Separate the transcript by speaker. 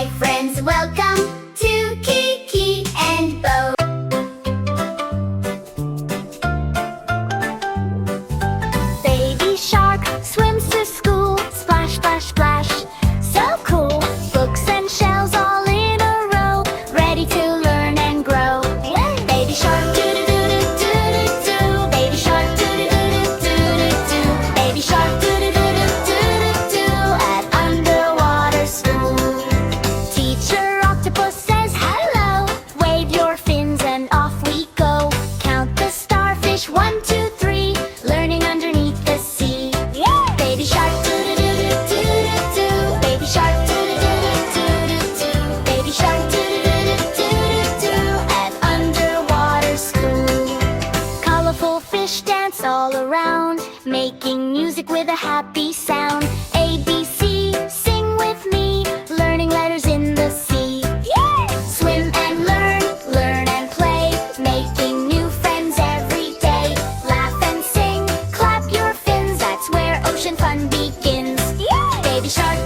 Speaker 1: Hi friends, welcome to Kiki and Bo. Baby shark swims to school, splash, splash, splash. So cool, books and shells all in a row, ready to learn and grow. Baby shark doo-doo-doo-doo-doo-doo-doo. Baby shark doo-doo-doo-doo-doo-doo-doo. Baby shark doo-doo-doo-doo-doo-doo-doo at underwater school. Teacher Octopus says hello, wave your fins and off we go. Count the starfish, 1, 2, 3, learning underneath the sea. Baby shark doo-doo-doo-doo-doo-doo. Baby shark doo-doo-doo-doo-doo-doo. Baby shark doo-doo-doo-doo-doo-doo at underwater school. Colorful fish dance all around, making music with a happy sound. A, B, C, sing with me, learning letters in the sea. Swim and learn, learn and play, making new friends every day. Laugh and sing, clap your fins, that's where ocean fun begins. Baby shark